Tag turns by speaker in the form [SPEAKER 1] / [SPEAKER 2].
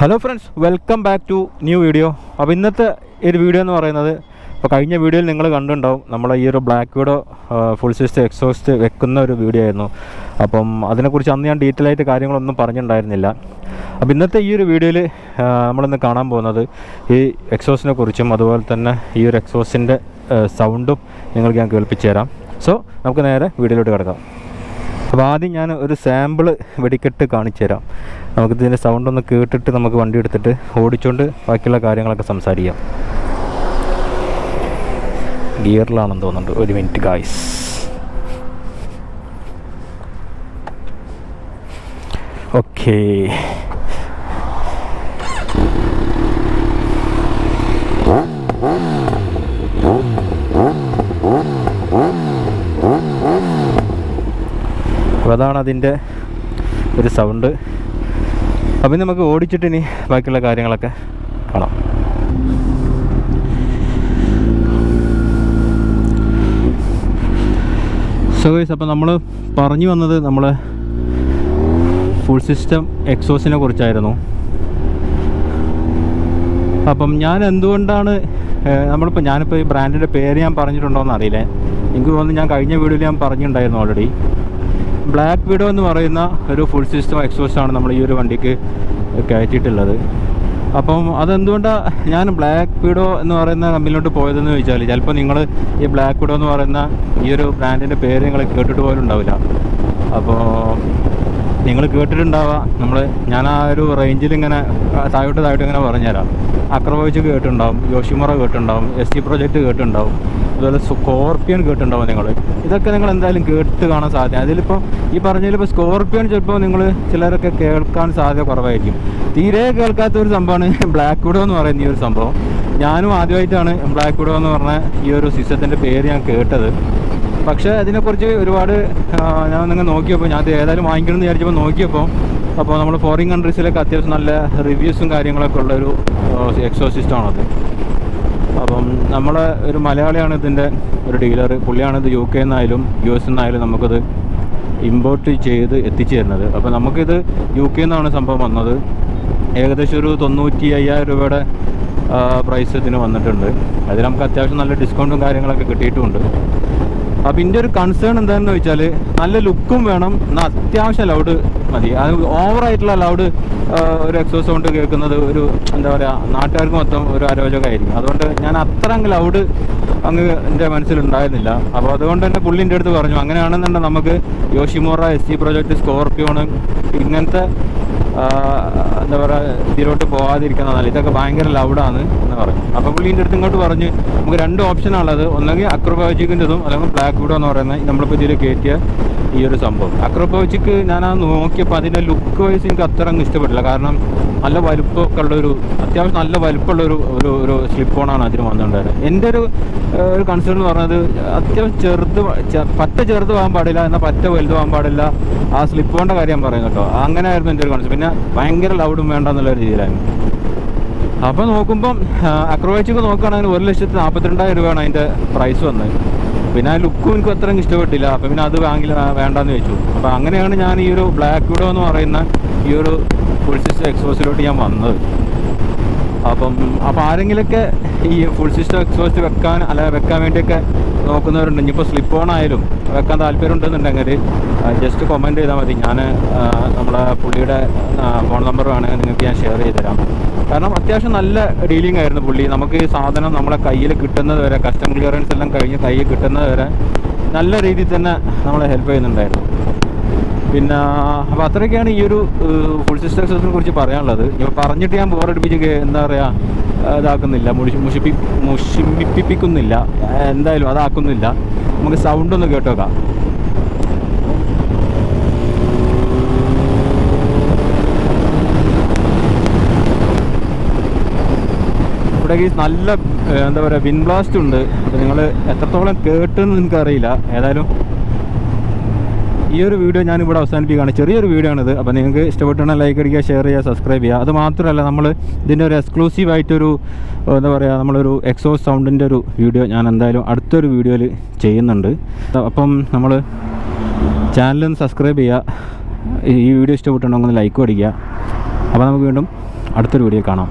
[SPEAKER 1] Hello friends, welcome back to new video. അപ്പോൾ ഇന്നത്തെ ഒരു വീഡിയോ എന്ന് പറയുന്നത്, ഇപ്പോൾ കഴിഞ്ഞ വീഡിയോയിൽ നിങ്ങൾ കണ്ടിട്ടുണ്ടാവും നമ്മളെ ഈ ഒരു ബ്ലാക്ക് വീഡോ ഫുൾ സിസ്റ്റം എക്സോസ്റ്റ് വെക്കുന്ന ഒരു വീഡിയോ ആയിരുന്നു. അപ്പം അതിനെക്കുറിച്ച് അന്ന് ഞാൻ ഡീറ്റെയിൽ ആയിട്ട് കാര്യങ്ങളൊന്നും പറഞ്ഞിട്ടുണ്ടായിരുന്നില്ല. അപ്പോൾ ഇന്നത്തെ ഈ ഒരു വീഡിയോയിൽ നമ്മളിന്ന് കാണാൻ പോകുന്നത് ഈ എക്സോസിനെ കുറിച്ചും അതുപോലെ തന്നെ ഈ ഒരു എക്സോസിൻ്റെ സൗണ്ടും നിങ്ങൾക്ക് ഞാൻ കേൾപ്പിച്ചു തരാം. സോ നമുക്ക് നേരെ വീഡിയോയിലോട്ട് കിടക്കാം. അപ്പോൾ ആദ്യം ഞാൻ ഒരു സാമ്പിൾ വെടിക്കെട്ട് കാണിച്ചു തരാം. നമുക്കിതിൻ്റെ സൗണ്ടൊന്ന് കേട്ടിട്ട് നമുക്ക് വണ്ടി എടുത്തിട്ട് ഓടിച്ചുകൊണ്ട് ബാക്കിയുള്ള കാര്യങ്ങളൊക്കെ സംസാരിക്കാം. ഗിയറിലാണെന്ന് തോന്നുന്നുണ്ട്. ഒരു മിനിറ്റ് ഗായ്സ്. ഓക്കേ, അപ്പോൾ അതാണ് അതിൻ്റെ ഒരു സൗണ്ട്. അപ്പം നമുക്ക് ഓടിച്ചിട്ട് ഇനി ബാക്കിയുള്ള കാര്യങ്ങളൊക്കെ കാണാം. സോ ഗൈസ്, അപ്പോൾ നമ്മൾ പറഞ്ഞു വന്നത് നമ്മളെ ഫുൾ സിസ്റ്റം എക്സോസിനെ കുറിച്ചായിരുന്നു. അപ്പം ഞാൻ എന്തുകൊണ്ടാണ് ഞാനിപ്പോൾ ഈ ബ്രാൻഡിൻ്റെ പേര് ഞാൻ പറഞ്ഞിട്ടുണ്ടോയെന്ന് അറിയില്ല. എനിക്ക് തോന്നുന്നു ഞാൻ കഴിഞ്ഞ വീഡിയോയിൽ ഞാൻ പറഞ്ഞിട്ടുണ്ടായിരുന്നു ഓൾറെഡി. ബ്ലാക്ക് വീഡോ എന്ന് പറയുന്ന ഒരു ഫുൾ സിസ്റ്റം എക്സോസ്റ്റാണ് നമ്മൾ ഈ ഒരു വണ്ടിക്ക് കയറ്റിയിട്ടുള്ളത്. അപ്പം അതെന്തുകൊണ്ടാണ് ഞാൻ ബ്ലാക്ക് വീഡോ എന്ന് പറയുന്ന കമ്പനിയിലോട്ട് പോയതെന്ന് ചോദിച്ചാൽ, ചിലപ്പോൾ നിങ്ങൾ ഈ ബ്ലാക്ക് വീഡോ എന്ന് പറയുന്ന ഈ ഒരു ബ്രാൻഡിൻ്റെ പേര് നിങ്ങൾ കേട്ടിട്ട് പോലും ഉണ്ടാവില്ല. അപ്പോൾ നിങ്ങൾ കേട്ടിട്ടുണ്ടാവുക, ഞാൻ ആ ഒരു റേഞ്ചിൽ ഇങ്ങനെ താഴോട്ട് ഇങ്ങനെ പറഞ്ഞുതരാം. അക്രോപോവിക് കേട്ടിട്ടുണ്ടാവും, യോഷിമുറ കേട്ടിട്ടുണ്ടാവും, ST പ്രോജക്റ്റ് കേട്ടിട്ടുണ്ടാവും, അതുപോലെ സ്കോർപ്പിയൻ കേട്ടിട്ടുണ്ടാവും. ഇതൊക്കെ നിങ്ങൾ എന്തായാലും കേട്ട് കാണാൻ സാധ്യത. അതിലിപ്പോൾ ഈ പറഞ്ഞതിലിപ്പോൾ സ്കോർപ്പിയൻ ചിലപ്പോൾ നിങ്ങൾ ചിലരൊക്കെ കേൾക്കാൻ സാധ്യത കുറവായിരിക്കും. തീരെ കേൾക്കാത്ത ഒരു സംഭവമാണ് ബ്ലാക്ക് വീഡോ എന്ന് പറയുന്ന ഈ ഒരു സംഭവം. ഞാനും ആദ്യമായിട്ടാണ് ബ്ലാക്ക് വീഡോ എന്ന് പറഞ്ഞ ഈ ഒരു സിസ്റ്റത്തിൻ്റെ പേര് ഞാൻ കേട്ടത്. പക്ഷേ അതിനെക്കുറിച്ച് ഒരുപാട് ഞാൻ നിങ്ങൾ നോക്കിയപ്പോൾ, ഞാൻ ഏതായാലും വാങ്ങിക്കണമെന്ന് വിചാരിച്ചപ്പോൾ നോക്കിയപ്പോൾ, അപ്പോൾ നമ്മൾ ഫോറിൻ കൺട്രീസിലൊക്കെ അത്യാവശ്യം നല്ല റിവ്യൂസും കാര്യങ്ങളൊക്കെ ഉള്ളൊരു എക്സോ സിസ്റ്റമാണത്. അപ്പം നമ്മളെ ഒരു മലയാളിയാണ് ഇതിൻ്റെ ഒരു ഡീലർ. പുള്ളിയാണിത് UK നിന്നായാലും US നിന്നായാലും നമുക്കത് ഇമ്പോർട്ട് ചെയ്ത് എത്തിച്ചു തരുന്നത്. അപ്പോൾ നമുക്കിത് UK നിന്നാണ് സംഭവം വന്നത്. ഏകദേശം ഒരു 95,000 രൂപയുടെ പ്രൈസ് ഇതിന് വന്നിട്ടുണ്ട്. അതിൽ നമുക്ക് അത്യാവശ്യം നല്ല ഡിസ്കൗണ്ടും കാര്യങ്ങളൊക്കെ കിട്ടിയിട്ടുമുണ്ട്. അപ്പോൾ ഇതിൻ്റെ ഒരു കൺസേൺ എന്താണെന്ന് വെച്ചാൽ, നല്ല ലുക്കും വേണം, എന്നാൽ അത്യാവശ്യം ലൗഡ് മതി. അത് ഓവറായിട്ടുള്ള ലൗഡ് ഒരു എക്സോസ് സൗണ്ട് കേൾക്കുന്നത് ഒരു എന്താ പറയുക, നാട്ടുകാർക്ക് മൊത്തം ഒരു അരോചകമായിരിക്കും. അതുകൊണ്ട് ഞാൻ അത്ര ലൗഡ് അങ്ങ് എൻ്റെ മനസ്സിലുണ്ടായിരുന്നില്ല. അപ്പോൾ അതുകൊണ്ട് തന്നെ പുള്ളിൻ്റെ അടുത്ത് പറഞ്ഞു, അങ്ങനെയാണെന്നുണ്ടെങ്കിൽ നമുക്ക് യോഷിമുറ, ST പ്രോജക്റ്റ്, സ്കോർപ്പിയോൺ ഇങ്ങനത്തെ എന്താ പറയുക ഇതിലോട്ട് പോകാതിരിക്കുന്നതല്ല, ഇതൊക്കെ ഭയങ്കര ലൗഡാണ് എന്ന് പറഞ്ഞു. അപ്പോൾ പുള്ളീൻ്റെ അടുത്ത് ഇങ്ങോട്ട് പറഞ്ഞ് നമുക്ക് 2 ഓപ്ഷനാണുള്ളത്. ഒന്നെങ്കിൽ അക്രോപോവിക്കിൻ്റെതും അല്ലെങ്കിൽ ബ്ലാക്ക് വീഡോ എന്ന് പറയുന്നത് നമ്മളിപ്പോൾ ഇതിൽ കയറ്റിയ ഈ ഒരു സംഭവം. അക്രോപോവിക്ക് ഞാൻ നോക്കിയപ്പോൾ അതിൻ്റെ ലുക്ക് വൈസ് എനിക്ക് അത്ര അങ്ങ് ഇഷ്ടപ്പെട്ടില്ല. കാരണം നല്ല വലുപ്പമൊക്കെ ഉള്ളൊരു, അത്യാവശ്യം നല്ല വലുപ്പമുള്ളൊരു ഒരു സ്ലിപ്പ് ഓണാണ് അതിന് വന്നിട്ടുണ്ടായിരുന്നത്. എൻ്റെ ഒരു കൺസേൺ എന്ന് പറഞ്ഞത്, അത്യാവശ്യം പറ്റ ചെറുത് പോകാൻ പാടില്ല, എന്നാൽ പറ്റ വലുത് പോകാൻ പാടില്ല. ആ സ്ലിപ്പ് ഓണിൻ്റെ കാര്യം ഞാൻ പറയും കേട്ടോ. അങ്ങനെയായിരുന്നു എൻ്റെ ഒരു കൺസേൺ. പിന്നെ ഭയങ്കര ലൗഡും വേണ്ട എന്നുള്ള രീതിയിലായിരുന്നു. അപ്പോൾ നോക്കുമ്പം അക്രോപോവിക് നോക്കുകയാണെങ്കിൽ 1,42,000 രൂപയാണ് അതിൻ്റെ പ്രൈസ് വന്നത്. പിന്നെ ആ ലുക്കും എനിക്ക് അത്രയും ഇഷ്ടപ്പെട്ടില്ല. അപ്പോൾ പിന്നെ അത് വേണ്ടെന്ന് വെച്ചു. അപ്പോൾ അങ്ങനെയാണ് ഞാൻ ഈ ഒരു ബ്ലാക്ക് വീഡോ എന്ന് പറയുന്ന ഈ ഒരു ഫുൾ സിസ്റ്റം എക്സോസിലോട്ട് ഞാൻ വന്നത്. അപ്പം ആരെങ്കിലുമൊക്കെ ഈ ഫുൾ സിസ്റ്റം എക്സോസ്റ്റ് വെക്കാൻ വേണ്ടിയൊക്കെ നോക്കുന്നവരുണ്ട്. ഇനിയിപ്പോൾ സ്ലിപ്പ് ഓൺ ആയാലും വെക്കാൻ താല്പര്യം ഉണ്ടെന്നുണ്ടെങ്കിൽ ജസ്റ്റ് കമൻറ്റ് ചെയ്താൽ മതി. ഞാൻ നമ്മളെ പുള്ളിയുടെ ഫോൺ നമ്പർ വേണമെങ്കിൽ നിങ്ങൾക്ക് ഞാൻ ഷെയർ ചെയ്ത് തരാം. കാരണം അത്യാവശ്യം നല്ല ഡീലിംഗ് ആയിരുന്നു പുള്ളി. നമുക്ക് ഈ സാധനം നമ്മളെ കയ്യിൽ കിട്ടുന്നത് വരെ, കസ്റ്റം ക്ലിയറൻസ് എല്ലാം കഴിഞ്ഞ് കയ്യിൽ കിട്ടുന്നത് വരെ നല്ല രീതിയിൽ തന്നെ നമ്മളെ ഹെൽപ്പ് ചെയ്യുന്നുണ്ടായിരുന്നു. പിന്നെ അപ്പോൾ അത്രയൊക്കെയാണ് ഈ ഒരു ഫുൾ സിസ്റ്റം എക്സോസിനെ കുറിച്ച് പറയാനുള്ളത്. ഇപ്പോൾ പറഞ്ഞിട്ട് ഞാൻ ബോറടിപ്പിച്ച് എന്താ പറയുക ഇതാക്കുന്നില്ല, മുഷിപ്പിക്കുന്നില്ല, എന്തായാലും അതാക്കുന്നില്ല. നമുക്ക് സൗണ്ടൊന്ന് കേട്ടോക്കാം. ഇവിടെ നല്ല എന്താ പറയുക വിൻ ബ്ലാസ്റ്റ് ഉണ്ട്. അപ്പോൾ നിങ്ങൾ എത്രത്തോളം കേട്ടെന്ന് എനിക്കറിയില്ല. ഏതായാലും ഈ ഒരു വീഡിയോ ഞാനിവിടെ അവസാനിപ്പിക്കുകയാണ്. ചെറിയൊരു വീഡിയോ ആണിത്. അപ്പോൾ നിങ്ങൾക്ക് ഇഷ്ടപ്പെട്ടാൽ ലൈക്ക് അടിക്കുക, ഷെയർ ചെയ്യുക, സബ്സ്ക്രൈബ് ചെയ്യുക. അത് മാത്രമല്ല, നമ്മൾ ഇതിൻ്റെ ഒരു എക്സ്ക്ലൂസീവായിട്ടൊരു എന്താ പറയുക, നമ്മളൊരു എക്സോസ് സൗണ്ടിൻ്റെ ഒരു വീഡിയോ ഞാൻ എന്തായാലും അടുത്തൊരു വീഡിയോയിൽ ചെയ്യുന്നുണ്ട്. അപ്പം നമ്മൾ ചാനലൊന്ന് സബ്സ്ക്രൈബ് ചെയ്യുക. ഈ വീഡിയോ ഇഷ്ടപ്പെട്ടുണ്ടെങ്കിൽ ഒന്ന് ലൈക്കും അടിക്കുക. അപ്പോൾ നമുക്ക് വീണ്ടും അടുത്തൊരു വീഡിയോ കാണാം.